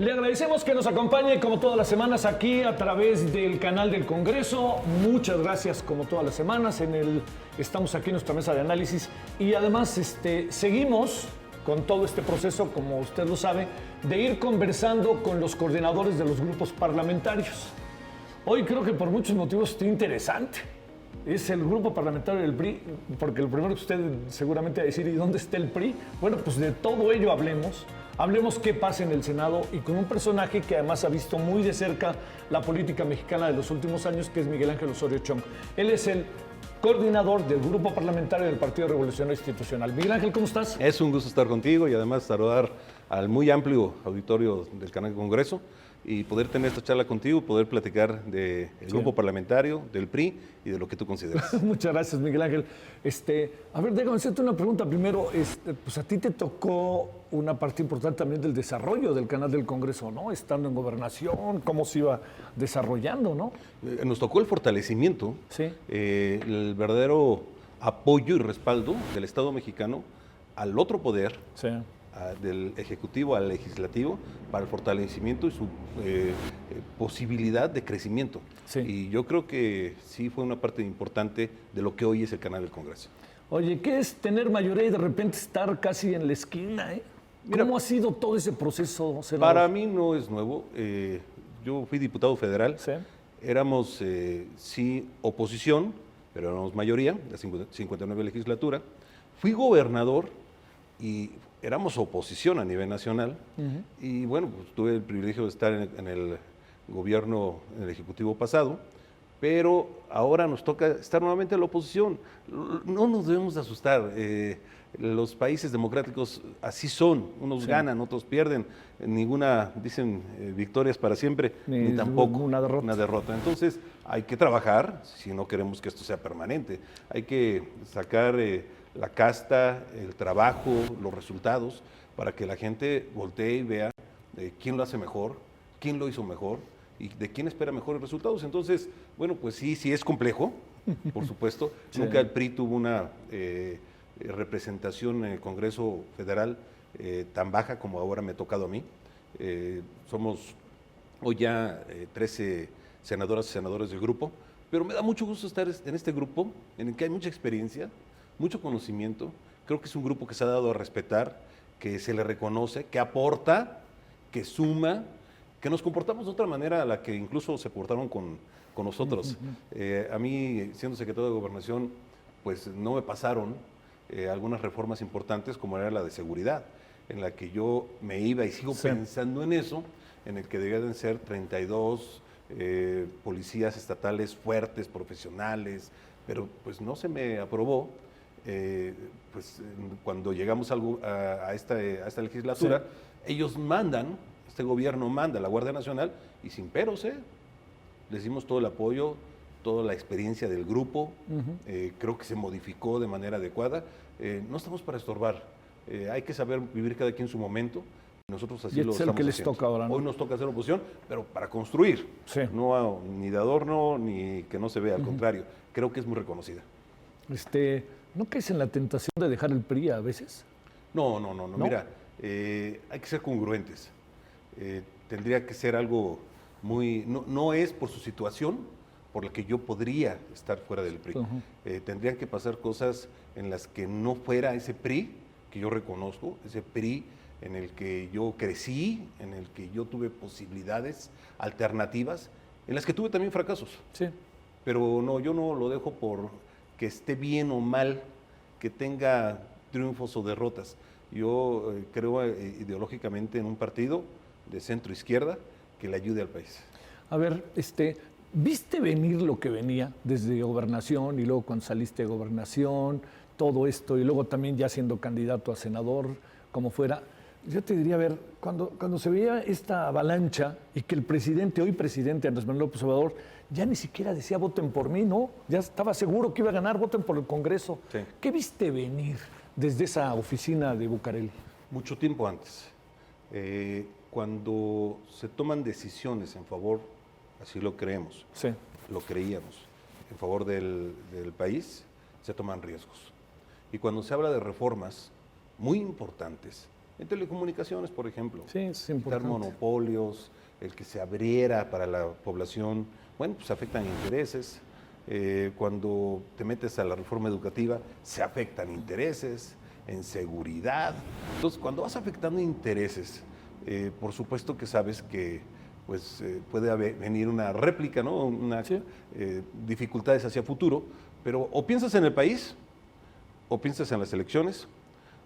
Le agradecemos que nos acompañe como todas las semanas aquí a través del canal del Congreso. Muchas gracias como todas las semanas. Estamos aquí en nuestra mesa de análisis y además seguimos con todo este proceso, como usted lo sabe, de ir conversando con los coordinadores de los grupos parlamentarios. Hoy creo que por muchos motivos está interesante. Es el grupo parlamentario del PRI, porque lo primero que usted seguramente va a decir, ¿y dónde está el PRI? Bueno, pues de todo ello hablemos. Hablemos qué pasa en el Senado y con un personaje que además ha visto muy de cerca la política mexicana de los últimos años, que es Miguel Ángel Osorio Chong. Él es el coordinador del grupo parlamentario del Partido Revolucionario Institucional. Miguel Ángel, ¿cómo estás? Es un gusto estar contigo y además saludar al muy amplio auditorio del canal del Congreso y poder tener esta charla contigo, poder platicar del grupo parlamentario, del PRI y de lo que tú consideras. Muchas gracias, Miguel Ángel. A ver, déjame hacerte una pregunta primero. Pues a ti te tocó una parte importante también del desarrollo del canal del Congreso, ¿no? Estando en gobernación, cómo se iba desarrollando, ¿no? Nos tocó el fortalecimiento, sí, el verdadero apoyo y respaldo del Estado mexicano al otro poder, sí, del Ejecutivo al Legislativo, para el fortalecimiento y su posibilidad de crecimiento. Sí. Y yo creo que sí fue una parte importante de lo que hoy es el canal del Congreso. Oye, ¿qué es tener mayoría y de repente estar casi en la esquina? Mira, ¿cómo ha sido todo ese proceso, senador? Para mí no es nuevo. Yo fui diputado federal. Sí. Éramos, sí, oposición, pero éramos mayoría, la 59 legislatura. Fui gobernador y éramos oposición a nivel nacional. Y bueno, pues tuve el privilegio de estar en el gobierno, en el ejecutivo pasado, pero ahora nos toca estar nuevamente en la oposición. No nos debemos de asustar. Los países democráticos así son, unos ganan, otros pierden, ninguna, dicen, victoria es para siempre, ni tampoco una derrota. Entonces hay que trabajar si no queremos que esto sea permanente. Hay que sacar la casta, el trabajo, los resultados, para que la gente voltee y vea quién lo hace mejor, quién lo hizo mejor y de quién espera mejores resultados. Entonces, bueno, pues sí es complejo, por supuesto. Sí. Nunca el PRI tuvo una representación en el Congreso Federal tan baja como ahora me ha tocado a mí. Somos hoy ya 13 senadoras y senadores del grupo, pero me da mucho gusto estar en este grupo en el que hay mucha experiencia, mucho conocimiento. Creo que es un grupo que se ha dado a respetar, que se le reconoce, que aporta, que suma, que nos comportamos de otra manera a la que incluso se portaron con nosotros. A mí, siendo secretario de Gobernación, pues no me pasaron algunas reformas importantes como era la de seguridad, en la que yo me iba y sigo pensando en eso, en el que debían ser 32 policías estatales fuertes, profesionales, pero pues no se me aprobó. Pues cuando llegamos a esta legislatura, ellos mandan, este gobierno manda a la Guardia Nacional y sin peros, les dimos todo el apoyo, toda la experiencia del grupo, creo que se modificó de manera adecuada. No estamos para estorbar, hay que saber vivir cada quien su momento. Nosotros así lo estamos que les haciendo. Toca ahora, ¿no? Hoy nos toca hacer oposición, pero para construir, no ni de adorno ni que no se vea, al contrario, creo que es muy reconocida. ¿No caes en la tentación de dejar el PRI a veces? No. Mira, hay que ser congruentes. Tendría que ser algo muy... No es por su situación por la que yo podría estar fuera del PRI. Tendrían que pasar cosas en las que no fuera ese PRI que yo reconozco, ese PRI en el que yo crecí, en el que yo tuve posibilidades alternativas, en las que tuve también fracasos. Sí. Pero no, yo no lo dejo por que esté bien o mal, que tenga triunfos o derrotas. Yo creo ideológicamente en un partido de centro-izquierda que le ayude al país. A ver, ¿viste venir lo que venía desde gobernación y luego cuando saliste de gobernación, todo esto, y luego también ya siendo candidato a senador, como fuera? Yo te diría, a ver, cuando se veía esta avalancha y que el presidente, hoy presidente Andrés Manuel López Obrador, ya ni siquiera decía voten por mí, ¿no? Ya estaba seguro que iba a ganar, voten por el Congreso. Sí. ¿Qué viste venir desde esa oficina de Bucareli? Mucho tiempo antes. Cuando se toman decisiones en favor, así lo creemos, lo creíamos, en favor del país, se toman riesgos. Y cuando se habla de reformas muy importantes, En telecomunicaciones, por ejemplo. Sí, es Quitar importante. monopolios, el que se abriera para la población, bueno, pues afectan intereses. Cuando te metes a la reforma educativa, se afectan intereses, en seguridad. Entonces, cuando vas afectando intereses, por supuesto que sabes que pues, puede venir una réplica, ¿no? Sí. Dificultades hacia futuro, pero o piensas en el país, o piensas en las elecciones,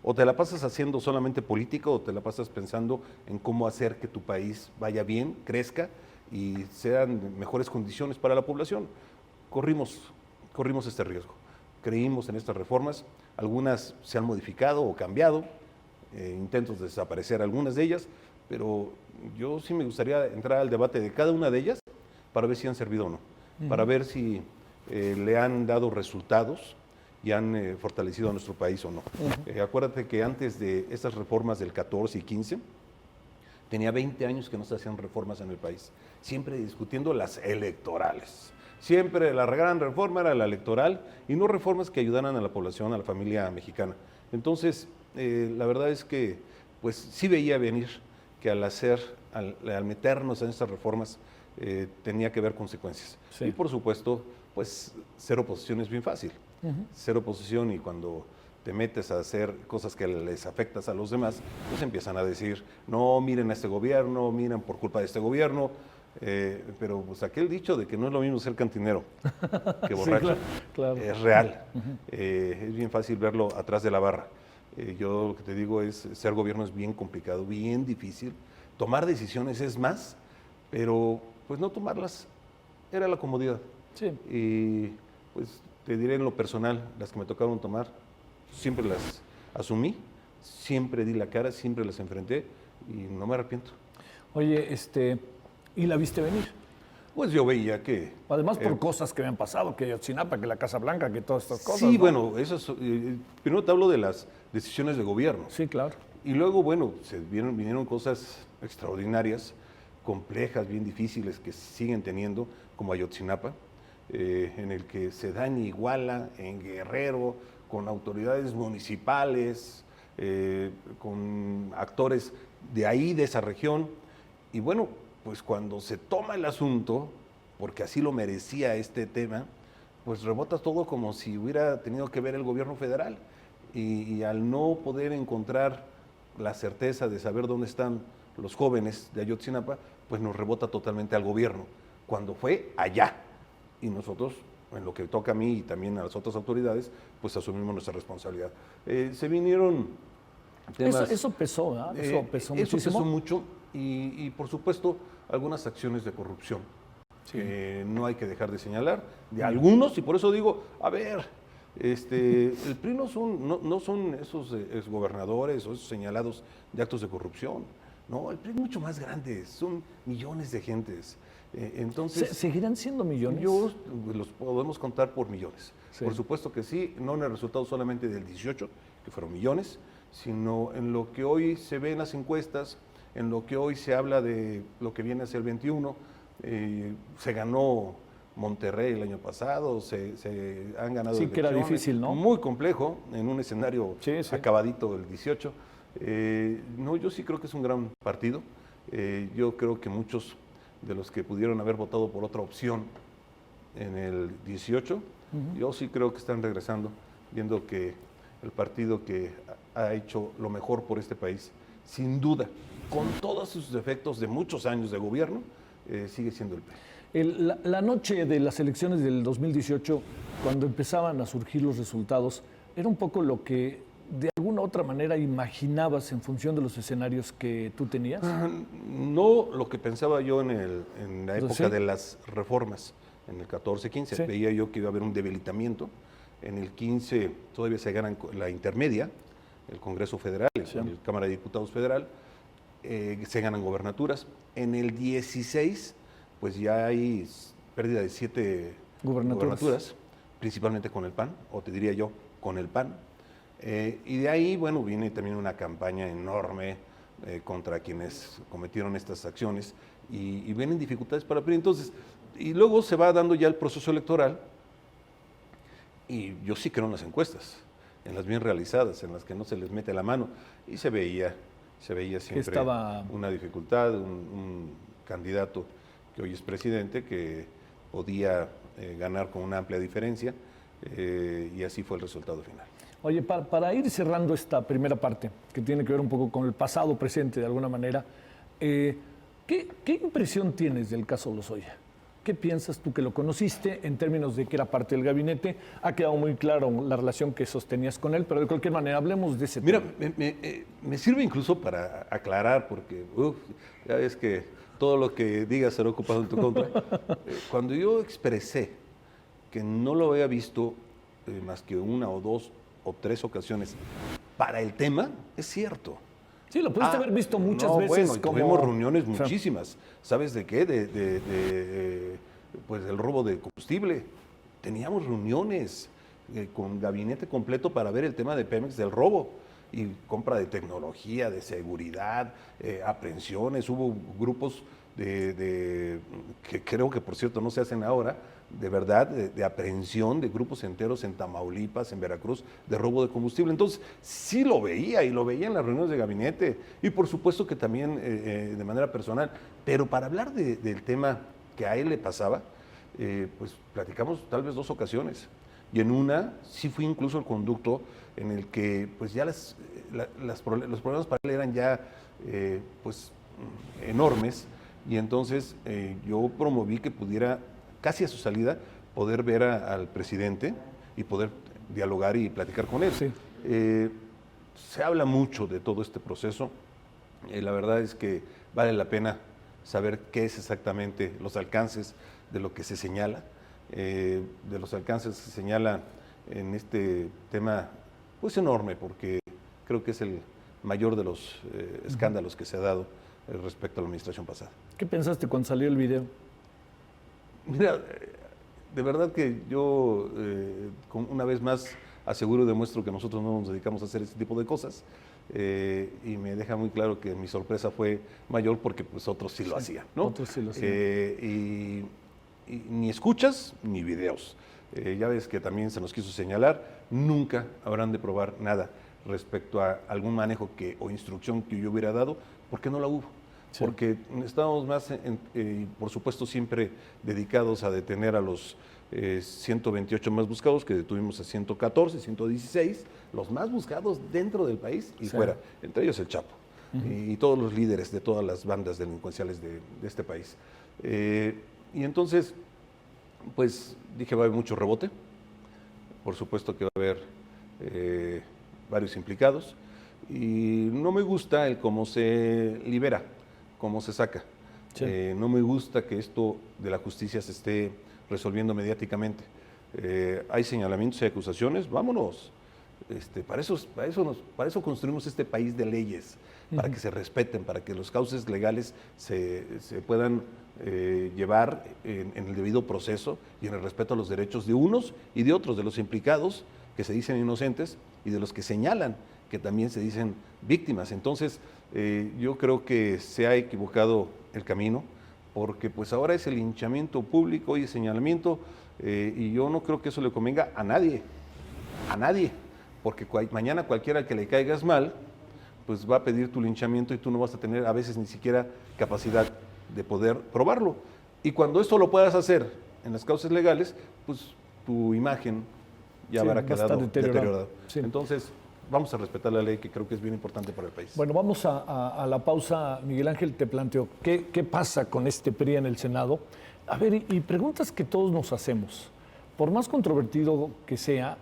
o te la pasas haciendo solamente política, o te la pasas pensando en cómo hacer que tu país vaya bien, crezca y sean mejores condiciones para la población. Corrimos este riesgo. Creímos en estas reformas, algunas se han modificado o cambiado, intentos de desaparecer algunas de ellas, pero yo sí me gustaría entrar al debate de cada una de ellas para ver si han servido o no, para ver si le han dado resultados y han fortalecido a nuestro país o no. Acuérdate que antes de estas reformas del 14 y 15, tenía 20 años que no se hacían reformas en el país, siempre discutiendo las electorales. Siempre la gran reforma era la electoral y no reformas que ayudaran a la población, a la familia mexicana. Entonces, la verdad es que pues sí veía venir que al meternos en estas reformas, tenía que haber consecuencias. Sí. Y por supuesto, pues ser oposición es bien fácil. Ser oposición, y cuando te metes a hacer cosas que les afectas a los demás, pues empiezan a decir, no, miren a este gobierno, miren por culpa de este gobierno. Pero pues aquel dicho de que no es lo mismo ser cantinero que borracho, Sí, claro. es real. Es bien fácil verlo atrás de la barra. Yo lo que te digo es, ser gobierno es bien complicado, bien difícil. Tomar decisiones es más, pero pues no tomarlas era la comodidad. Sí. Y pues te diré en lo personal, las que me tocaron tomar, siempre las asumí, siempre di la cara, siempre las enfrenté y no me arrepiento. Oye, ¿y la viste venir? Pues yo veía que... Además por cosas que me han pasado, que Ayotzinapa, que la Casa Blanca, que todas estas cosas. Sí, ¿no? bueno, eso es, primero te hablo de las decisiones de gobierno. Sí, claro. Y luego, bueno, vinieron cosas extraordinarias, complejas, bien difíciles, que siguen teniendo, como Ayotzinapa, en el que se da en Iguala, en Guerrero, con autoridades municipales, con actores de ahí, de esa región. Y bueno, pues cuando se toma el asunto, porque así lo merecía este tema, pues rebota todo como si hubiera tenido que ver el gobierno federal. Y al no poder encontrar la certeza de saber dónde están los jóvenes de Ayotzinapa, pues nos rebota totalmente al gobierno, cuando fue allá. Y nosotros, en lo que toca a mí y también a las otras autoridades, pues asumimos nuestra responsabilidad. Se vinieron temas... Eso pesó, ¿verdad? Eso pesó muchísimo. Eso pesó mucho y por supuesto, algunas acciones de corrupción. Sí. No hay que dejar de señalar, de algunos, y por eso digo, a ver, el PRI no son esos exgobernadores o esos señalados de actos de corrupción. No, el PRI es mucho más grande, son millones de gentes. Entonces, ¿Seguirán siendo millones? Los podemos contar por millones. Sí. Por supuesto que sí, no en el resultado solamente del 18, que fueron millones, sino en lo que hoy se ve en las encuestas, en lo que hoy se habla de lo que viene hacia el 21. Se ganó Monterrey el año pasado, se han ganado Sí, que era difícil, ¿no? Muy complejo, en un escenario Sí. acabadito del 18. No, yo sí creo que es un gran partido. Yo creo que muchos de los que pudieron haber votado por otra opción en el 18, yo sí creo que están regresando, viendo que el partido que ha hecho lo mejor por este país, sin duda, con todos sus defectos de muchos años de gobierno, sigue siendo el PRI. La noche de las elecciones del 2018, cuando empezaban a surgir los resultados, era un poco lo que de alguna u otra manera imaginabas en función de los escenarios que tú tenías. No lo que pensaba yo en la época ¿Sí? de las reformas, en el 14-15, Sí. veía yo que iba a haber un debilitamiento. En el 15 todavía se gana la intermedia, el Congreso Federal, Sí. la Cámara de Diputados Federal, se ganan gobernaturas. En el 16, pues ya hay pérdida de 7 gubernaturas, principalmente con el PAN, o te diría yo, con el PAN. Y de ahí, bueno, viene también una campaña enorme contra quienes cometieron estas acciones y vienen dificultades para el PRI. Entonces, y luego se va dando ya el proceso electoral y yo sí creo en las encuestas, en las bien realizadas, en las que no se les mete la mano. Y se veía se veía siempre estaba... una dificultad, un candidato que hoy es presidente que podía ganar con una amplia diferencia y así fue el resultado final. Oye, para ir cerrando esta primera parte, que tiene que ver un poco con el pasado presente de alguna manera, ¿qué impresión tienes del caso Lozoya? ¿Qué piensas tú que lo conociste en términos de que era parte del gabinete? Ha quedado muy claro la relación que sostenías con él, pero de cualquier manera hablemos de ese tema. Mira, me sirve incluso para aclarar, porque ya ves que todo lo que digas será ocupado en tu contra. Cuando yo expresé que no lo había visto más que una o dos o tres ocasiones para el tema, es cierto. Sí, lo pudiste haber visto muchas veces. Bueno, tuvimos reuniones muchísimas. ¿Sabes de qué? Pues del robo de combustible. Teníamos reuniones con gabinete completo para ver el tema de Pemex del robo y compra de tecnología, de seguridad, aprehensiones. Hubo grupos que creo que por cierto no se hacen ahora, de verdad, de aprehensión de grupos enteros en Tamaulipas, en Veracruz, de robo de combustible. Entonces, sí lo veía, y lo veía en las reuniones de gabinete, y por supuesto que también de manera personal. Pero para hablar del tema que a él le pasaba, pues platicamos tal vez 2 ocasiones. Y en una, sí fui incluso el conducto en el que pues ya los problemas para él eran ya pues enormes, y entonces yo promoví que pudiera, casi a su salida, poder ver al presidente y poder dialogar y platicar con él. Sí. Se habla mucho de todo este proceso. La verdad es que vale la pena saber qué es exactamente los alcances de lo que se señala, de los alcances que se señala en este tema, pues enorme, porque creo que es el mayor de los escándalos que se ha dado respecto a la administración pasada. ¿Qué pensaste cuando salió el video? Mira, de verdad que yo, una vez más, aseguro y demuestro que nosotros no nos dedicamos a hacer este tipo de cosas, y me deja muy claro que mi sorpresa fue mayor porque pues otros sí lo hacían, ¿no? Otros sí lo hacían. Y ni escuchas ni videos. Ya ves que también se nos quiso señalar, nunca habrán de probar nada respecto a algún manejo o instrucción que yo hubiera dado, porque no la hubo. Sí. Porque estábamos más, por supuesto, siempre dedicados a detener a los 128 más buscados, que detuvimos a 114, 116, los más buscados dentro del país y fuera, entre ellos el Chapo, y todos los líderes de todas las bandas delincuenciales de este país. Y entonces, pues dije, va a haber mucho rebote, por supuesto que va a haber varios implicados, y no me gusta el cómo se libera, cómo se saca. Sí. No me gusta que esto de la justicia se esté resolviendo mediáticamente. Hay señalamientos y acusaciones, vámonos. Para eso construimos este país de leyes, para que se respeten, para que los cauces legales se puedan llevar en el debido proceso y en el respeto a los derechos de unos y de otros, de los implicados que se dicen inocentes y de los que señalan que también se dicen víctimas. Entonces, yo creo que se ha equivocado el camino, porque pues ahora es el linchamiento público y el señalamiento, y yo no creo que eso le convenga a nadie, porque mañana cualquiera que le caigas mal, pues va a pedir tu linchamiento y tú no vas a tener a veces ni siquiera capacidad de poder probarlo. Y cuando esto lo puedas hacer en las causas legales, pues tu imagen ya habrá quedado deteriorada. Sí. Entonces, vamos a respetar la ley, que creo que es bien importante para el país. Bueno, vamos a la pausa. Miguel Ángel, te planteo, ¿qué pasa con este PRI en el Senado? A ver, y preguntas que todos nos hacemos. Por más controvertido que sea,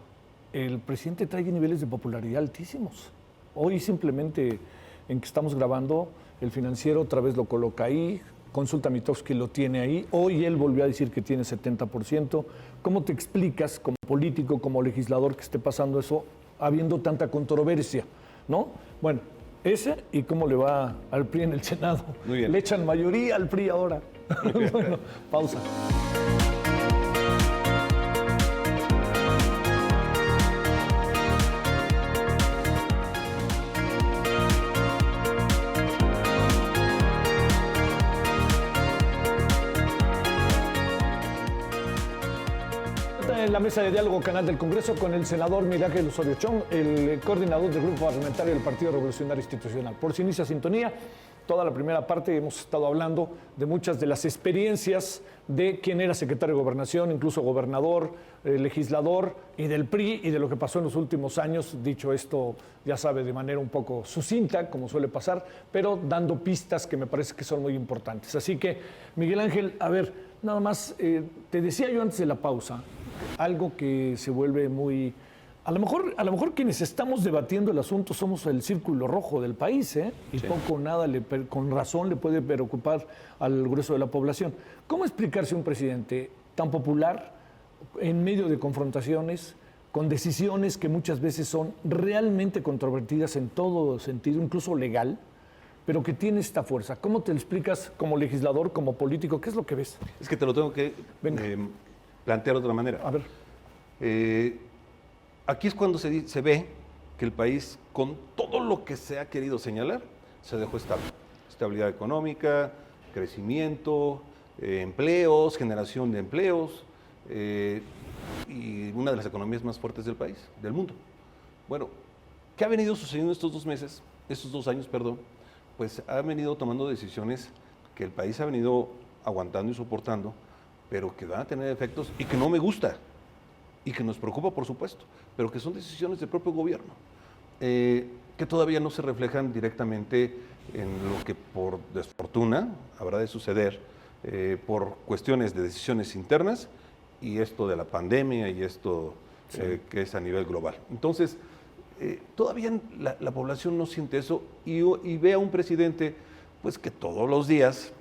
el presidente trae niveles de popularidad altísimos. Hoy simplemente, en que estamos grabando, el Financiero otra vez lo coloca ahí, Consulta Mitofsky lo tiene ahí, hoy él volvió a decir que tiene 70%. ¿Cómo te explicas como político, como legislador, que esté pasando eso, habiendo tanta controversia, ¿no? Bueno, ese, y cómo le va al PRI en el Senado. Muy bien. Le echan mayoría al PRI ahora. Bueno, pausa. mesa de diálogo Canal del Congreso con el senador Miguel Ángel Osorio Chong, el coordinador del Grupo Parlamentario del Partido Revolucionario Institucional. Por si inicia sintonía, toda la primera parte hemos estado hablando de muchas de las experiencias de quien era secretario de Gobernación, incluso gobernador, legislador, y del PRI, y de lo que pasó en los últimos años. Dicho esto, ya sabe, de manera un poco sucinta, como suele pasar, pero dando pistas que me parece que son muy importantes. Así que, Miguel Ángel, a ver, nada más, te decía yo antes de la pausa, algo que se vuelve muy... A lo mejor quienes estamos debatiendo el asunto somos el círculo rojo del país, ¿eh? Y sí, poco o nada, con razón, le puede preocupar al grueso de la población. ¿Cómo explicarse un presidente tan popular en medio de confrontaciones, con decisiones que muchas veces son realmente controvertidas en todo sentido, incluso legal, pero que tiene esta fuerza? ¿Cómo te lo explicas como legislador, como político? ¿Qué es lo que ves? Es que te lo tengo que plantear de otra manera. A ver. Aquí es cuando se ve que el país, con todo lo que se ha querido señalar, se dejó estable. Estabilidad económica, crecimiento, empleos, generación de empleos, y una de las economías más fuertes del país, del mundo. Bueno, ¿qué ha venido sucediendo estos 2 años, perdón? Pues ha venido tomando decisiones que el país ha venido aguantando y soportando, pero que van a tener efectos y que no me gusta. Y que nos preocupa, por supuesto, pero que son decisiones del propio gobierno, que todavía no se reflejan directamente en lo que por desfortuna habrá de suceder por cuestiones de decisiones internas y esto de la pandemia y esto sí, que es a nivel global. Entonces, todavía la población no siente eso y ve a un presidente pues, que todos los días,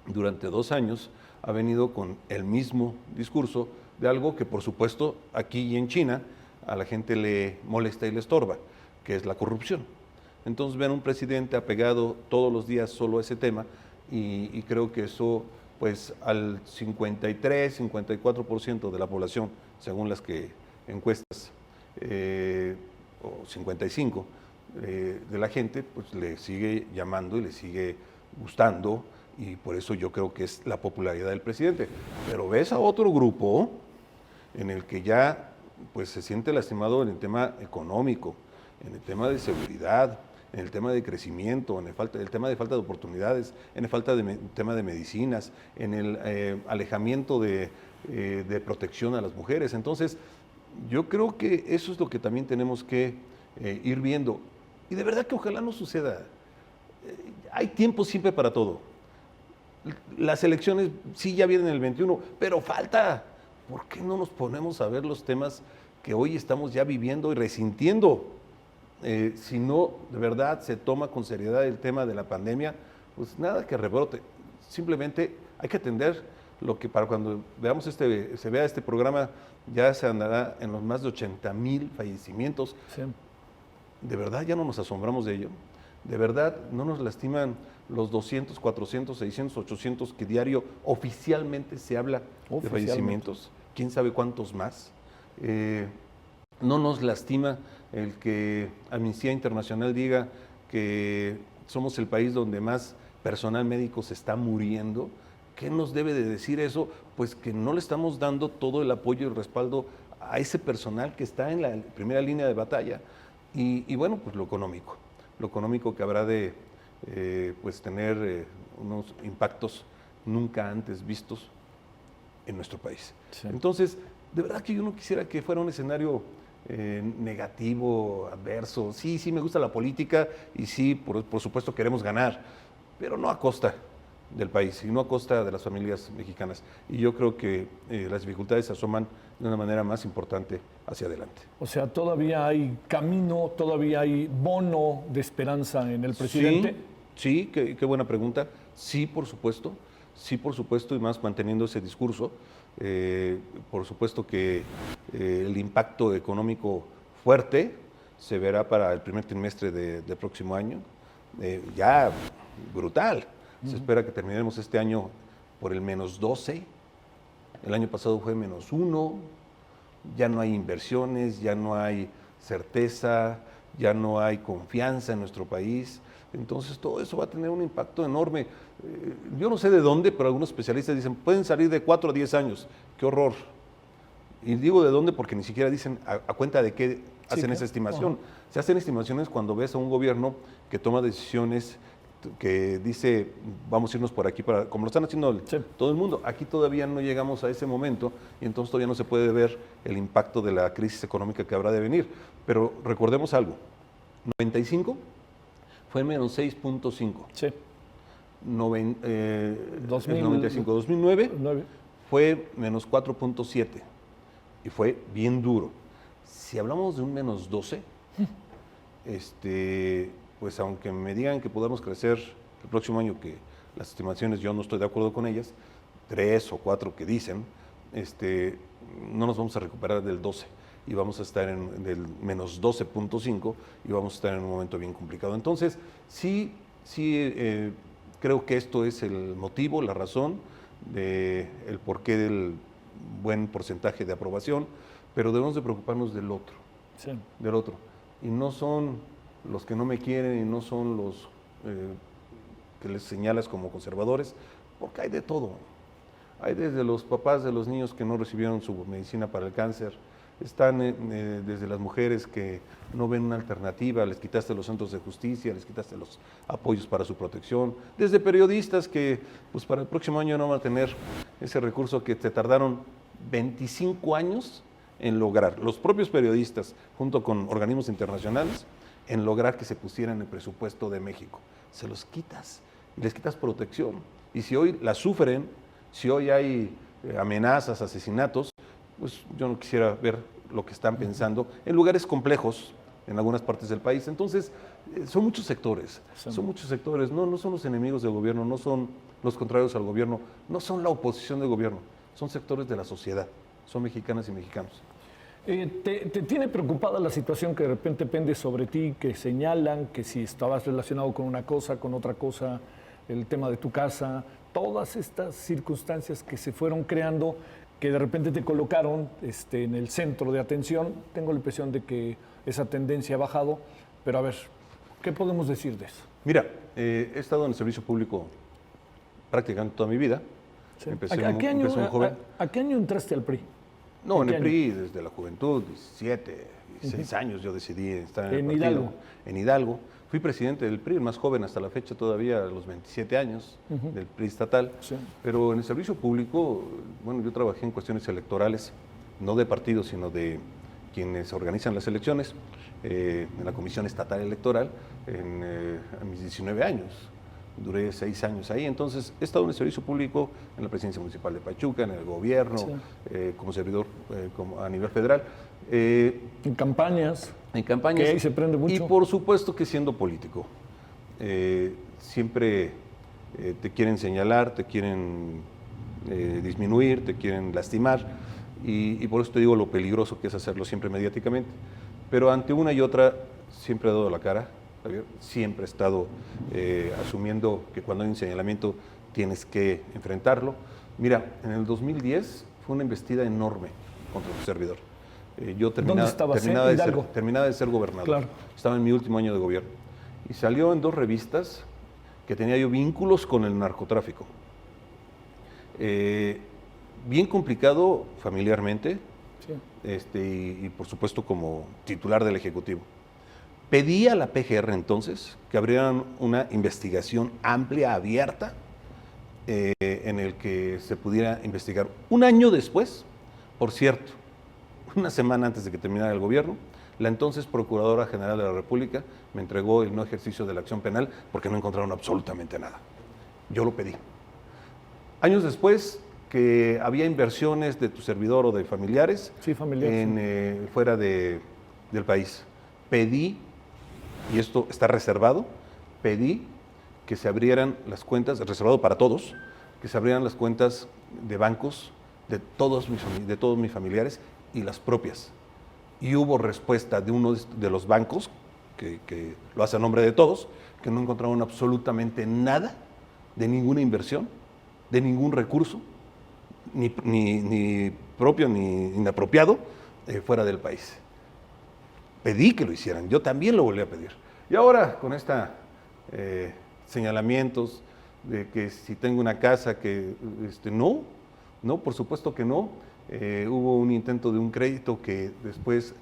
durante 2 años, ha venido con el mismo discurso de algo que, por supuesto, aquí y en China a la gente le molesta y le estorba, que es la corrupción. Entonces ven a un presidente apegado todos los días solo a ese tema y creo que eso, pues al 53, 54% de la población, según las que encuestas, o 55% de la gente, pues le sigue llamando y le sigue gustando, y por eso yo creo que es la popularidad del presidente. Pero ves a otro grupo en el que ya pues, se siente lastimado en el tema económico, en el tema de seguridad, en el tema de crecimiento, en el tema de falta de oportunidades, en el tema de medicinas, en el alejamiento de protección a las mujeres. Entonces, yo creo que eso es lo que también tenemos que ir viendo. Y de verdad que ojalá no suceda. Hay tiempo siempre para todo. Las elecciones sí ya vienen el 21, pero falta. ¿Por qué no nos ponemos a ver los temas que hoy estamos ya viviendo y resintiendo? Si no, de verdad, se toma con seriedad el tema de la pandemia, pues nada que rebrote. Simplemente hay que atender lo que para cuando veamos se vea este programa, ya se andará en los más de 80,000 fallecimientos. Sí. ¿De verdad ya no nos asombramos de ello? ¿De verdad no nos lastiman los 200, 400, 600, 800 que diario oficialmente se habla de fallecimientos? ¿Quién sabe cuántos más? No nos lastima el que Amnistía Internacional diga que somos el país donde más personal médico se está muriendo. ¿Qué nos debe de decir eso? Pues que no le estamos dando todo el apoyo y el respaldo a ese personal que está en la primera línea de batalla. Y bueno, pues lo económico que habrá de pues tener unos impactos nunca antes vistos en nuestro país. Sí. Entonces, de verdad que yo no quisiera que fuera un escenario negativo, adverso. Sí, me gusta la política y sí, por supuesto queremos ganar, pero no a costa del país y no a costa de las familias mexicanas. Y yo creo que las dificultades se asoman de una manera más importante hacia adelante. O sea, todavía hay camino, todavía hay bono de esperanza en el presidente. Sí, qué buena pregunta. Sí, por supuesto, y más manteniendo ese discurso. Por supuesto que el impacto económico fuerte se verá para el primer trimestre del próximo año, ya brutal. Se espera que terminemos este año por el -12, el año pasado fue -1, ya no hay inversiones, ya no hay certeza, ya no hay confianza en nuestro país. Entonces todo eso va a tener un impacto enorme. Yo no sé de dónde, pero algunos especialistas dicen, pueden salir de 4 a 10 años. ¡Qué horror! Y digo de dónde porque ni siquiera dicen a cuenta de qué hacen claro. esa estimación. Se hacen estimaciones cuando ves a un gobierno que toma decisiones, que dice, vamos a irnos por aquí, como lo están haciendo todo el mundo. Aquí todavía no llegamos a ese momento y entonces todavía no se puede ver el impacto de la crisis económica que habrá de venir. Pero recordemos algo, 95 fue menos 6.5. Sí. 95, 2009 fue menos 4.7 y fue bien duro. Si hablamos de un menos 12, pues aunque me digan que podamos crecer el próximo año, que las estimaciones yo no estoy de acuerdo con ellas, 3 o 4 que dicen, no nos vamos a recuperar del 12 y vamos a estar en el menos 12.5 y vamos a estar en un momento bien complicado. Entonces, sí, creo que esto es el motivo, la razón del porqué del buen porcentaje de aprobación, pero debemos de preocuparnos del otro, del otro. Y no son los que no me quieren y no son los que les señalas como conservadores, porque hay de todo. Hay desde los papás de los niños que no recibieron su medicina para el cáncer, están desde las mujeres que no ven una alternativa, les quitaste los centros de justicia, les quitaste los apoyos para su protección, desde periodistas que pues para el próximo año no van a tener ese recurso que te tardaron 25 años en lograr, los propios periodistas, junto con organismos internacionales, en lograr que se pusiera en el presupuesto de México. Se los quitas, y les quitas protección. Y si hoy la sufren, si hoy hay amenazas, asesinatos, pues yo no quisiera ver lo que están pensando en lugares complejos, en algunas partes del país. Entonces, son muchos sectores, no son los enemigos del gobierno, no son los contrarios al gobierno, no son la oposición del gobierno, son sectores de la sociedad, son mexicanas y mexicanos. ¿Te tiene preocupada la situación que de repente pende sobre ti, que señalan que si estabas relacionado con una cosa, con otra cosa, el tema de tu casa, todas estas circunstancias que se fueron creando, que de repente te colocaron en el centro de atención? Tengo la impresión de que esa tendencia ha bajado, pero a ver, ¿qué podemos decir de eso? Mira, he estado en el servicio público prácticamente toda mi vida. Sí. Empecé muy joven. ¿A qué año entraste al PRI? No, en el PRI desde la juventud, 17, 16 años yo decidí estar en el partido. Hidalgo. En Hidalgo. Fui presidente del PRI, el más joven hasta la fecha todavía, a los 27 años, del PRI estatal. Sí. Pero en el servicio público, bueno, yo trabajé en cuestiones electorales, no de partidos, sino de quienes organizan las elecciones, en la Comisión Estatal Electoral, a mis 19 años. Duré 6 años ahí, entonces he estado en el servicio público, en la presidencia municipal de Pachuca, en el gobierno, como servidor a nivel federal. En campañas. En campañas. Que ahí se prende mucho. Y por supuesto que siendo político. Siempre te quieren señalar, te quieren disminuir, te quieren lastimar, y por eso te digo lo peligroso que es hacerlo siempre mediáticamente. Pero ante una y otra siempre he dado la cara. Javier, siempre he estado asumiendo que cuando hay un señalamiento tienes que enfrentarlo. Mira, en el 2010 fue una embestida enorme contra tu servidor. Yo terminaba de ser gobernador. Claro. Estaba en mi último año de gobierno. Y salió en 2 revistas que tenía yo vínculos con el narcotráfico. Bien complicado familiarmente, y por supuesto como titular del Ejecutivo. Pedí a la PGR entonces que abrieran una investigación amplia, abierta, en el que se pudiera investigar. Un año después, por cierto, una semana antes de que terminara el gobierno, la entonces Procuradora General de la República me entregó el no ejercicio de la acción penal porque no encontraron absolutamente nada. Yo lo pedí. Años después, que había inversiones de tu servidor o de familiares, fuera del país. Pedí, y esto está reservado, pedí que se abrieran las cuentas, reservado para todos, que se abrieran las cuentas de bancos de todos mis familiares y las propias. Y hubo respuesta de uno de los bancos, que lo hace a nombre de todos, que no encontraron absolutamente nada de ninguna inversión, de ningún recurso, ni propio ni inapropiado, fuera del país. Pedí que lo hicieran, yo también lo volví a pedir. Y ahora con esta señalamientos de que si tengo una casa, que no, por supuesto que no. hubo un intento de un crédito que después,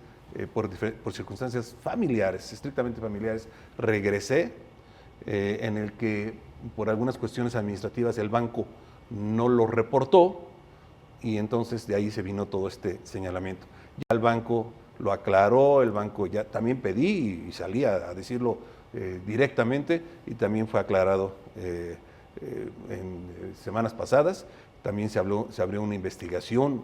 por circunstancias familiares, estrictamente familiares, regresé, en el que por algunas cuestiones administrativas el banco no lo reportó y entonces de ahí se vino todo este señalamiento. Ya el banco lo aclaró, el banco ya también pedí y salí a decirlo directamente y también fue aclarado en semanas pasadas. También se abrió una investigación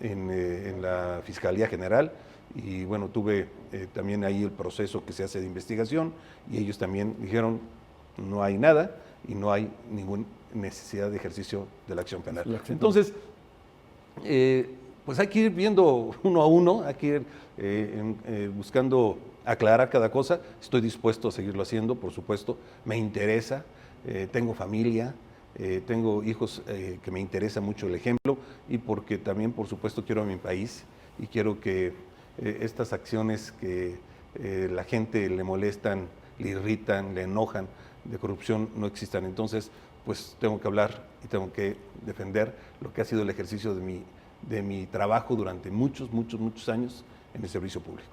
en la Fiscalía General y bueno, tuve también ahí el proceso que se hace de investigación y ellos también dijeron no hay nada y no hay ninguna necesidad de ejercicio de la acción penal. Entonces, pues hay que ir viendo uno a uno, hay que ir buscando aclarar cada cosa. Estoy dispuesto a seguirlo haciendo, por supuesto, me interesa, tengo familia, tengo hijos que me interesa mucho el ejemplo y porque también, por supuesto, quiero a mi país y quiero que estas acciones que la gente le molestan, le irritan, le enojan, de corrupción no existan. Entonces, pues tengo que hablar y tengo que defender lo que ha sido el ejercicio de mi trabajo durante muchos años en el servicio público.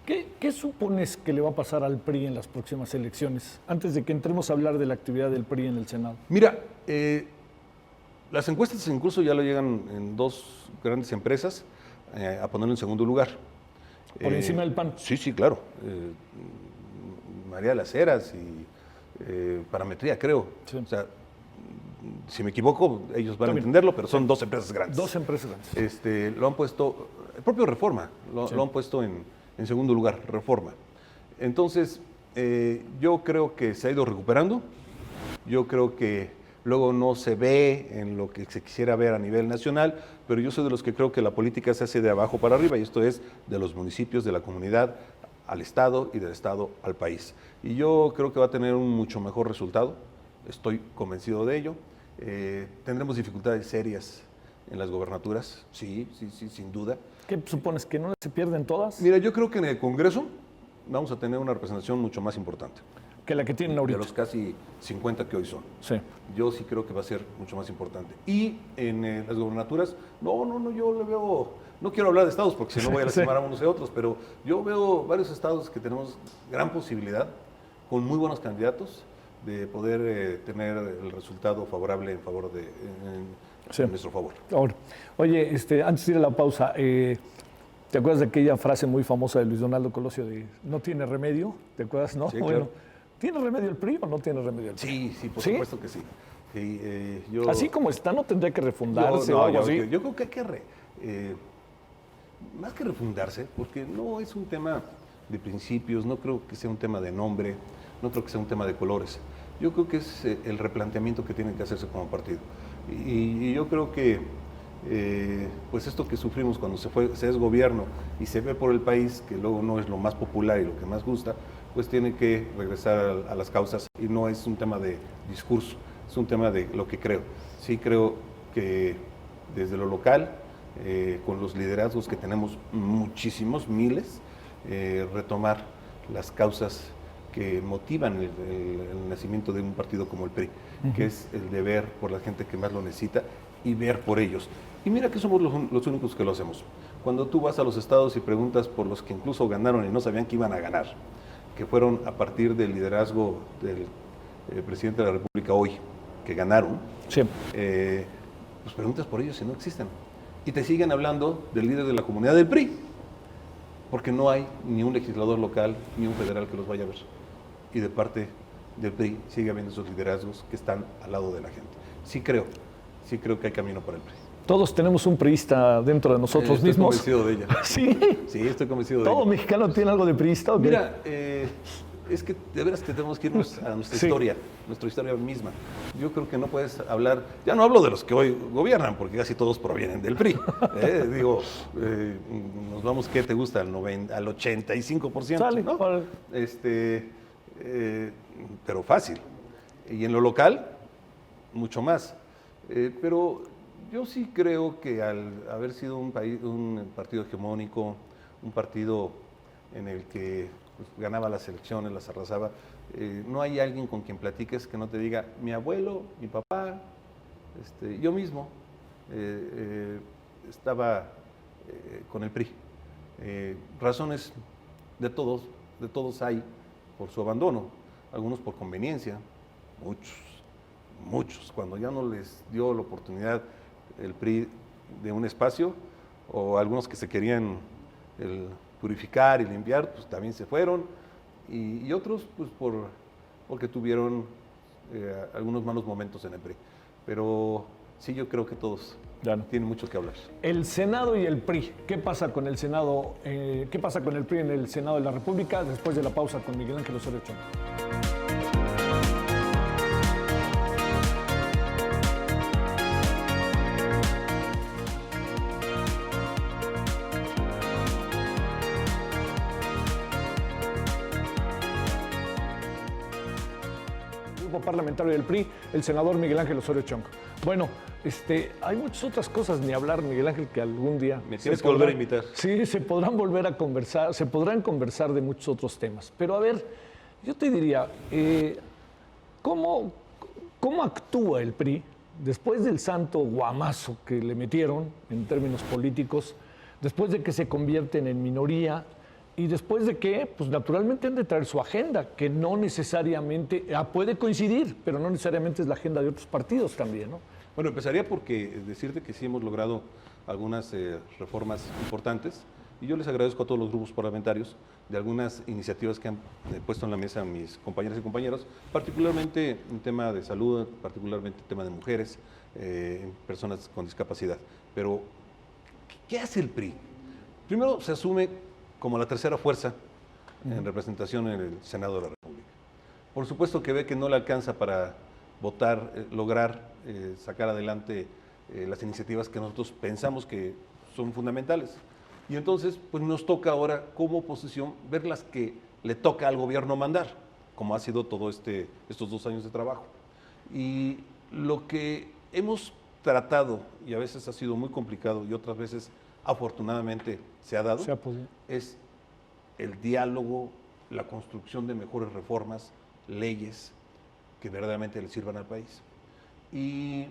¿Qué supones que le va a pasar al PRI en las próximas elecciones? Antes de que entremos a hablar de la actividad del PRI en el Senado. Mira, las encuestas incluso ya lo llegan en dos grandes empresas a ponerlo en segundo lugar. ¿Por encima del PAN? Sí, claro. María de las Heras y Parametría, creo. Sí. O sea, si me equivoco, ellos van a entenderlo, pero son dos empresas grandes. Dos empresas grandes. Lo han puesto, el propio Reforma, lo han puesto en segundo lugar, Reforma. Entonces, yo creo que se ha ido recuperando, yo creo que luego no se ve en lo que se quisiera ver a nivel nacional, pero yo soy de los que creo que la política se hace de abajo para arriba, y esto es de los municipios, de la comunidad, al Estado y del Estado al país. Y yo creo que va a tener un mucho mejor resultado, estoy convencido de ello. Tendremos dificultades serias en las gobernaturas, sí, sin duda. ¿Qué supones, que no se pierden todas? Mira, yo creo que en el Congreso vamos a tener una representación mucho más importante. Que la que tienen ahorita. De los casi 50 que hoy son. Sí. Yo sí creo que va a ser mucho más importante. Y en las gobernaturas, no, yo le veo... No quiero hablar de estados porque si no voy a lastimar a unos y a otros, pero yo veo varios estados que tenemos gran posibilidad, con muy buenos candidatos, de poder tener el resultado favorable en favor en nuestro favor. Ahora, oye, antes de ir a la pausa, ¿te acuerdas de aquella frase muy famosa de Luis Donaldo Colosio de no tiene remedio? ¿Te acuerdas, no? Sí, bueno, claro. ¿Tiene remedio el PRI o no tiene remedio el PRI? Sí, por supuesto que sí. Así como está, ¿no tendría que refundarse o algo así? Yo creo que hay que más que refundarse, porque no es un tema de principios, no creo que sea un tema de nombre, no creo que sea un tema de colores. Yo creo que es el replanteamiento que tiene que hacerse como partido. Y yo creo que pues esto que sufrimos cuando se es gobierno y se ve por el país, que luego no es lo más popular y lo que más gusta, pues tiene que regresar a las causas y no es un tema de discurso, es un tema de lo que creo. Sí creo que desde lo local, con los liderazgos que tenemos muchísimos, miles, retomar las causas que motivan el nacimiento de un partido como el PRI, que es el de ver por la gente que más lo necesita y ver por ellos. Y mira que somos los únicos que lo hacemos. Cuando tú vas a los estados y preguntas por los que incluso ganaron y no sabían que iban a ganar, que fueron a partir del liderazgo del presidente de la República hoy, que ganaron, sí. Pues preguntas por ellos y no existen. Y te siguen hablando del líder de la comunidad del PRI, porque no hay ni un legislador local ni un federal que los vaya a ver. Y de parte del PRI sigue habiendo esos liderazgos que están al lado de la gente. Sí creo que hay camino para el PRI. Todos tenemos un priista dentro de nosotros mismos. Estoy convencido de ella. Sí. Sí, estoy convencido de ella. ¿Todo mexicano tiene algo de priista? ¿O qué? Mira, es que de veras que tenemos que irnos a nuestra historia, nuestra historia misma. Yo creo que no puedes hablar, ya no hablo de los que hoy gobiernan, porque casi todos provienen del PRI. Nos vamos, ¿qué te gusta? Al 85%, Sale, ¿no? Pero fácil. Y en lo local, mucho más. Pero yo sí creo que al haber sido un partido hegemónico, un partido en el que pues, ganaba las elecciones, las arrasaba, no hay alguien con quien platiques que no te diga mi abuelo, mi papá, yo mismo, estaba con el PRI. Razones de todos hay por su abandono, algunos por conveniencia, muchos, cuando ya no les dio la oportunidad el PRI de un espacio, o algunos que se querían purificar y limpiar, pues también se fueron, y otros pues porque tuvieron algunos malos momentos en el PRI. Pero sí, yo creo que todos tienen mucho que hablar. El Senado y el PRI, ¿qué pasa con el Senado? ¿Qué pasa con el PRI en el Senado de la República? Después de la pausa con Miguel Ángel Osorio Chong. Parlamentario del PRI, el senador Miguel Ángel Osorio Chong. Bueno, hay muchas otras cosas ni hablar, Miguel Ángel, que algún día... Me tienes que volver a invitar. Sí, se podrán volver a conversar, se podrán conversar de muchos otros temas. Pero a ver, yo te diría, ¿cómo actúa el PRI después del santo guamazo que le metieron en términos políticos, después de que se convierten en minoría, y después de que, pues naturalmente han de traer su agenda, que no necesariamente, puede coincidir, pero no necesariamente es la agenda de otros partidos también, ¿no? Bueno, empezaría porque decirte que sí hemos logrado algunas reformas importantes, y yo les agradezco a todos los grupos parlamentarios de algunas iniciativas que han puesto en la mesa mis compañeras y compañeros, particularmente en tema de salud, particularmente en tema de mujeres, personas con discapacidad. Pero, ¿qué hace el PRI? Primero se asume como la tercera fuerza en representación en el Senado de la República. Por supuesto que ve que no le alcanza para votar, lograr sacar adelante las iniciativas que nosotros pensamos que son fundamentales. Y entonces, pues nos toca ahora, como oposición, ver las que le toca al gobierno mandar, como ha sido todo estos 2 años de trabajo. Y lo que hemos tratado, y a veces ha sido muy complicado y otras veces afortunadamente se ha dado, es el diálogo, la construcción de mejores reformas, leyes que verdaderamente le sirvan al país. Y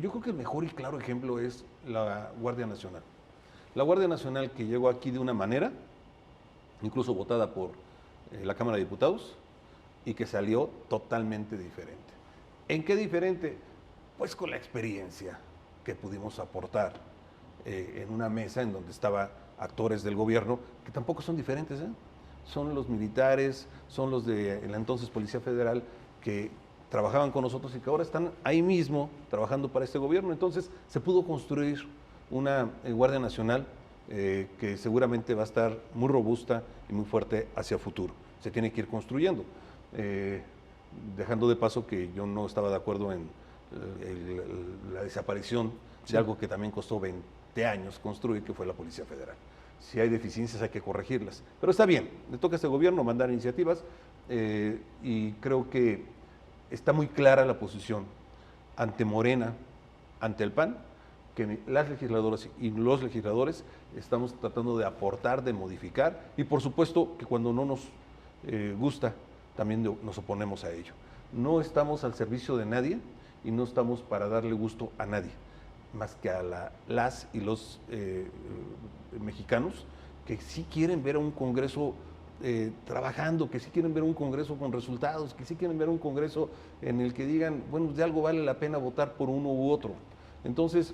yo creo que el mejor y claro ejemplo es la Guardia Nacional. La Guardia Nacional que llegó aquí de una manera, incluso votada por la Cámara de Diputados, y que salió totalmente diferente. ¿En qué diferente? Pues con la experiencia que pudimos aportar en una mesa en donde estaban actores del gobierno, que tampoco son diferentes, son los militares, son los de la entonces Policía Federal, que trabajaban con nosotros y que ahora están ahí mismo trabajando para este gobierno. Entonces se pudo construir una Guardia Nacional que seguramente va a estar muy robusta y muy fuerte hacia futuro. Se tiene que ir construyendo. Dejando de paso que yo no estaba de acuerdo en la desaparición de algo que también costó 20 años construir, que fue la Policía Federal. Si hay deficiencias hay que corregirlas. Pero está bien, le toca a este gobierno mandar iniciativas y creo que está muy clara la posición ante Morena, ante el PAN, que las legisladoras y los legisladores estamos tratando de aportar, de modificar, y por supuesto que cuando no nos gusta, también nos oponemos a ello. No estamos al servicio de nadie y no estamos para darle gusto a nadie, más que a las y los mexicanos que sí quieren ver a un Congreso trabajando, que sí quieren ver un Congreso con resultados, que sí quieren ver un Congreso en el que digan, bueno, de algo vale la pena votar por uno u otro. Entonces,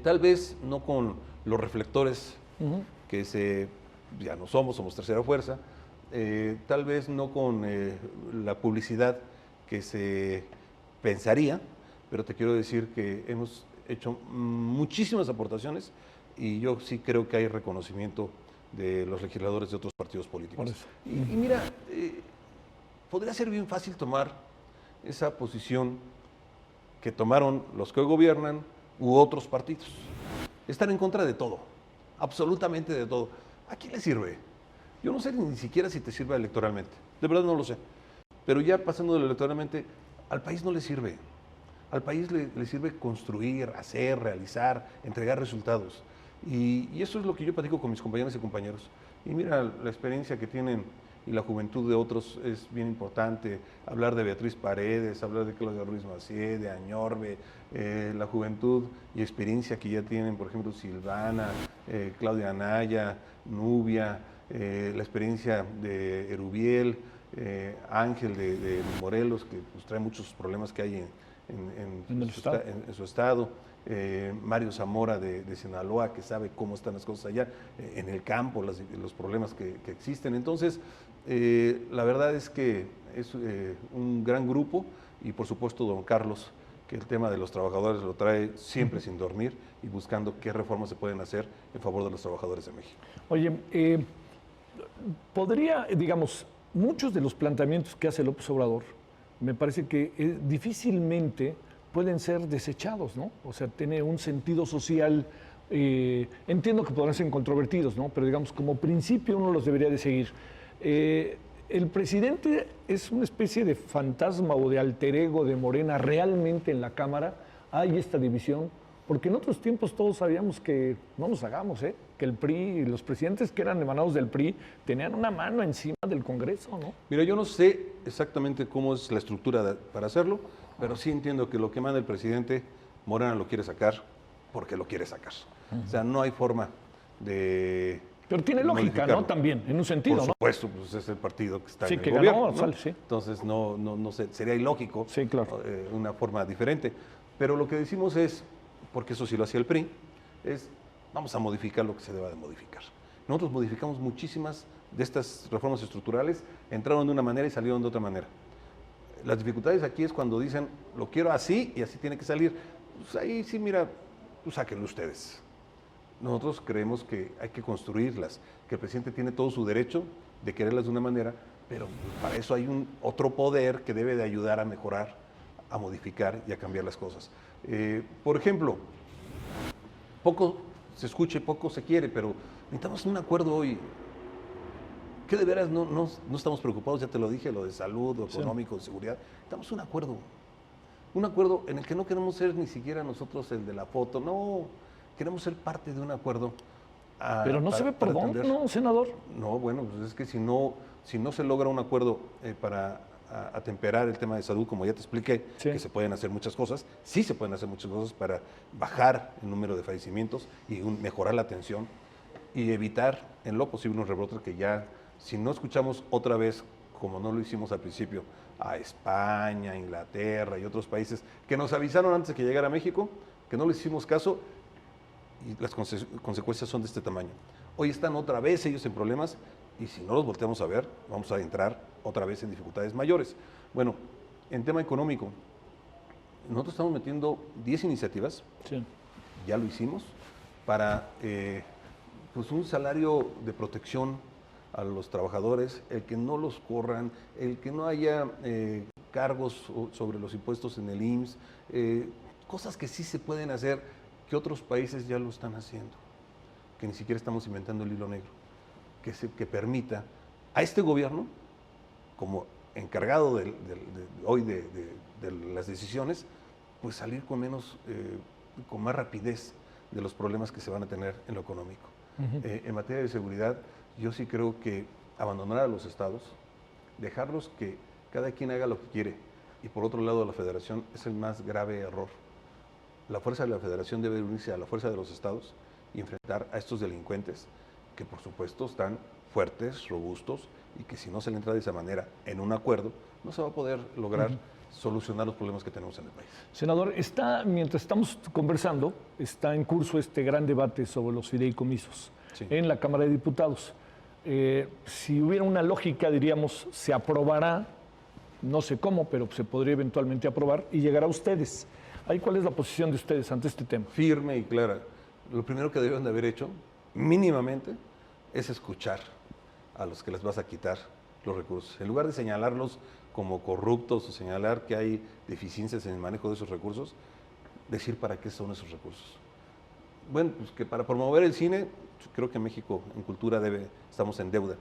tal vez no con los reflectores que ya no somos tercera fuerza, tal vez no con la publicidad que se pensaría, pero te quiero decir que hemos hecho muchísimas aportaciones y yo sí creo que hay reconocimiento de los legisladores de otros partidos políticos. Y mira, podría ser bien fácil tomar esa posición que tomaron los que hoy gobiernan u otros partidos. Estar en contra de todo, absolutamente de todo. ¿A quién le sirve? Yo no sé ni siquiera si te sirve electoralmente, de verdad no lo sé. Pero ya pasándolo electoralmente, al país no le sirve. Al país le sirve construir, hacer, realizar, entregar resultados. Y eso es lo que yo platico con mis compañeras y compañeros. Y mira la experiencia que tienen y la juventud de otros es bien importante. Hablar de Beatriz Paredes, hablar de Claudia Ruiz Massieu, de Añorbe, la juventud y experiencia que ya tienen, por ejemplo, Silvana, Claudia Anaya, Nubia, la experiencia de Erubiel, Ángel de Morelos, que pues, trae muchos problemas que hay en su estado. Mario Zamora de Sinaloa, que sabe cómo están las cosas allá, en el campo, los problemas que existen. Entonces, la verdad es que es un gran grupo y por supuesto don Carlos, que el tema de los trabajadores lo trae siempre sin dormir y buscando qué reformas se pueden hacer en favor de los trabajadores de México. Oye, podría, digamos, muchos de los planteamientos que hace López Obrador, me parece que difícilmente pueden ser desechados, ¿no? O sea, tiene un sentido social, entiendo que podrán ser controvertidos, ¿no? Pero digamos, como principio uno los debería de seguir. ¿El presidente es una especie de fantasma o de alter ego de Morena realmente en la Cámara? ¿Hay esta división? Porque en otros tiempos todos sabíamos que, no nos hagamos, que el PRI, los presidentes que eran emanados del PRI, tenían una mano encima del Congreso, ¿no? Mira, yo no sé exactamente cómo es la estructura para hacerlo, pero sí entiendo que lo que manda el presidente, Morena lo quiere sacar porque lo quiere sacar. O sea, no hay forma de... Pero tiene lógica, ¿no? También, en un sentido, ¿no? Por supuesto, pues es el partido que está sí, en que el gobierno, ganó, ¿no? Sí. Entonces, no sé, sería ilógico, sí, claro. Una forma diferente. Pero lo que decimos es, porque eso sí lo hacía el PRI, es vamos a modificar lo que se deba de modificar. Nosotros modificamos muchísimas de estas reformas estructurales, entraron de una manera y salieron de otra manera. Las dificultades aquí es cuando dicen, lo quiero así y así tiene que salir. Pues ahí sí, mira, pues sáquenlo ustedes. Nosotros creemos que hay que construirlas, que el presidente tiene todo su derecho de quererlas de una manera, pero para eso hay otro poder que debe de ayudar a mejorar, a modificar y a cambiar las cosas. Por ejemplo, poco se escucha y poco se quiere, pero necesitamos un acuerdo hoy. Que de veras no estamos preocupados, ya te lo dije, lo de salud, lo económico, de seguridad. Estamos un acuerdo en el que no queremos ser ni siquiera nosotros el de la foto, no, queremos ser parte de un acuerdo. Pero no se ve por dónde, ¿no, senador? No, bueno, pues es que si no se logra un acuerdo para atemperar el tema de salud, como ya te expliqué, que se pueden hacer muchas cosas, sí se pueden hacer muchas cosas para bajar el número de fallecimientos y mejorar la atención y evitar en lo posible unos rebrotes que ya, si no escuchamos otra vez, como no lo hicimos al principio, a España, Inglaterra y otros países que nos avisaron antes de que llegara a México, que no les hicimos caso y las consecuencias son de este tamaño. Hoy están otra vez ellos en problemas y si no los volteamos a ver, vamos a entrar otra vez en dificultades mayores. Bueno, en tema económico, nosotros estamos metiendo 10 iniciativas, ya lo hicimos, para pues un salario de protección a los trabajadores, el que no los corran, el que no haya cargos sobre los impuestos en el IMSS, cosas que sí se pueden hacer, que otros países ya lo están haciendo, que ni siquiera estamos inventando el hilo negro, que permita a este gobierno, como encargado hoy de las decisiones, pues salir con más rapidez de los problemas que se van a tener en lo económico. En materia de seguridad, yo sí creo que abandonar a los estados, dejarlos que cada quien haga lo que quiere, y por otro lado la federación es el más grave error. La fuerza de la federación debe unirse a la fuerza de los estados y enfrentar a estos delincuentes que por supuesto están fuertes, robustos, y que si no se le entra de esa manera en un acuerdo, no se va a poder lograr solucionar los problemas que tenemos en el país. Senador, mientras estamos conversando, está en curso este gran debate sobre los fideicomisos en la Cámara de Diputados. Si hubiera una lógica, diríamos, se aprobará, no sé cómo, pero se podría eventualmente aprobar y llegará a ustedes. ¿Cuál es la posición de ustedes ante este tema? Firme y clara. Lo primero que deben de haber hecho, mínimamente, es escuchar a los que les vas a quitar los recursos. En lugar de señalarlos como corruptos o señalar que hay deficiencias en el manejo de esos recursos, decir para qué son esos recursos. Bueno, pues que para promover el cine, creo que en México en cultura estamos en deuda,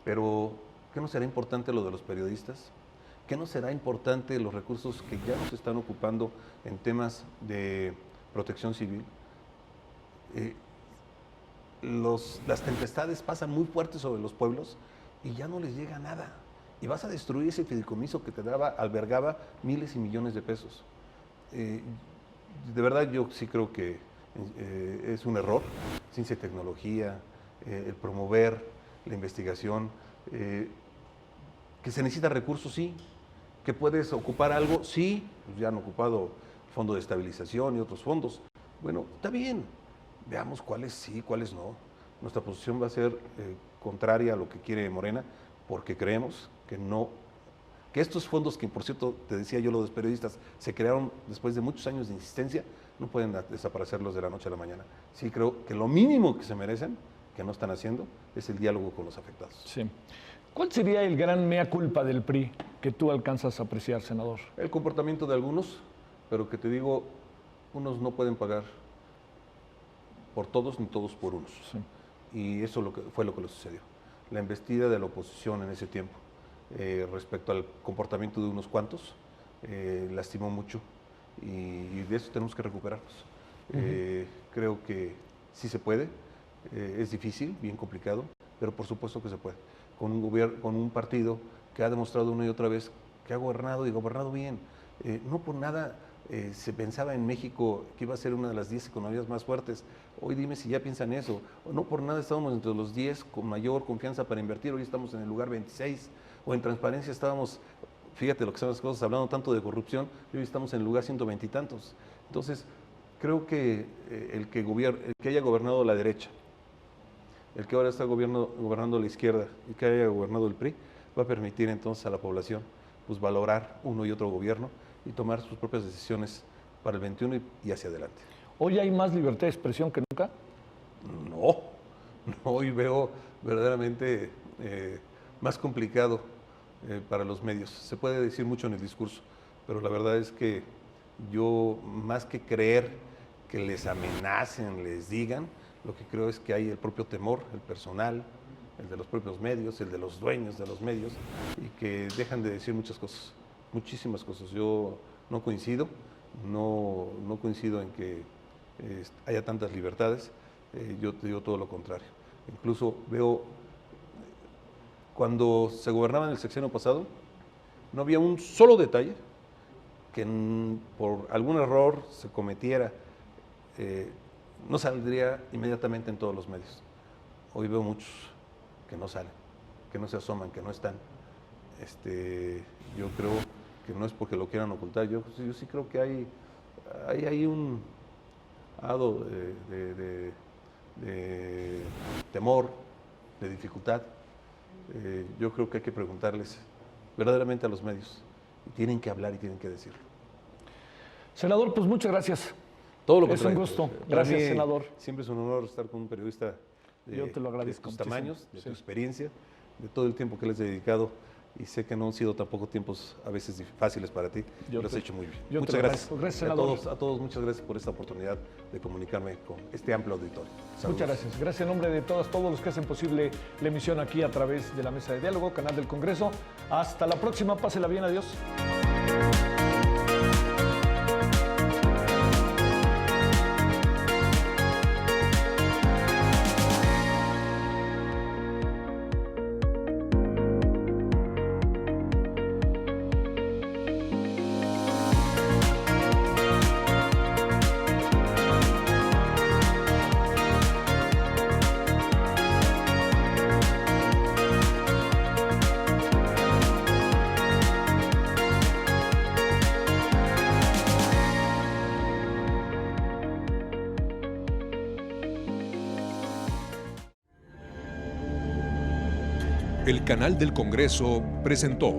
pero ¿qué no será importante lo de los periodistas? ¿Qué no será importante los recursos que ya nos están ocupando en temas de protección civil? Las tempestades pasan muy fuertes sobre los pueblos y ya no les llega nada. Y vas a destruir ese fideicomiso que te albergaba miles y millones de pesos. De verdad yo sí creo que es un error, ciencia y tecnología, el promover la investigación, que se necesita recursos, sí, que puedes ocupar algo, sí, pues ya han ocupado el Fondo de Estabilización y otros fondos. Bueno, está bien, veamos cuáles sí, cuáles no. Nuestra posición va a ser contraria a lo que quiere Morena, porque creemos que no, que estos fondos que, por cierto, te decía yo, los periodistas, se crearon después de muchos años de insistencia, no pueden desaparecerlos de la noche a la mañana. Sí creo que lo mínimo que se merecen, que no están haciendo, es el diálogo con los afectados. Sí. ¿Cuál sería el gran mea culpa del PRI que tú alcanzas a apreciar, senador? El comportamiento de algunos, pero que te digo, unos no pueden pagar por todos ni todos por unos. Sí. Y eso fue lo que le sucedió. La embestida de la oposición en ese tiempo respecto al comportamiento de unos cuantos lastimó mucho y de eso tenemos que recuperarnos. Creo que sí se puede, es difícil, bien complicado, pero por supuesto que se puede. Con un partido que ha demostrado una y otra vez que ha gobernado y gobernado bien. No por nada se pensaba en México que iba a ser una de las 10 economías más fuertes. Hoy dime si ya piensan eso. O no por nada estábamos entre los 10 con mayor confianza para invertir. Hoy estamos en el lugar 26. O en transparencia estábamos, fíjate lo que son las cosas, hablando tanto de corrupción, y hoy estamos en el lugar 120 y tantos. Entonces, creo que el que haya gobernado la derecha, el que ahora está gobernando la izquierda y que haya gobernado el PRI, va a permitir entonces a la población pues, valorar uno y otro gobierno y tomar sus propias decisiones para el 21 y hacia adelante. ¿Hoy hay más libertad de expresión que nunca? No, hoy veo verdaderamente más complicado para los medios. Se puede decir mucho en el discurso, pero la verdad es que yo, más que creer que les amenacen, les digan, lo que creo es que hay el propio temor, el personal, el de los propios medios, el de los dueños de los medios, y que dejan de decir muchas cosas, muchísimas cosas. Yo no coincido en que haya tantas libertades, yo te digo todo lo contrario. Incluso veo, cuando se gobernaba en el sexenio pasado, no había un solo detalle que por algún error se cometiera, no saldría inmediatamente en todos los medios. Hoy veo muchos que no salen, que no se asoman, que no están. Yo creo que no es porque lo quieran ocultar, yo sí creo que hay un hado de temor, de dificultad. Yo creo que hay que preguntarles verdaderamente a los medios. Y tienen que hablar y tienen que decirlo. Senador, pues muchas gracias. Todo lo es un gusto. Gracias, senador. Siempre es un honor estar con un periodista Yo te lo agradezco de tus tamaños, de sí. tu experiencia, de todo el tiempo que les he dedicado. Y sé que no han sido tampoco tiempos a veces fáciles para ti. Lo has hecho muy bien. Muchas gracias. Gracias, senador. A todos, muchas gracias por esta oportunidad de comunicarme con este amplio auditorio. Saludos. Muchas gracias. Gracias en nombre de todos los que hacen posible la emisión aquí a través de la Mesa de Diálogo, Canal del Congreso. Hasta la próxima. Pásela bien. Adiós. El Canal del Congreso presentó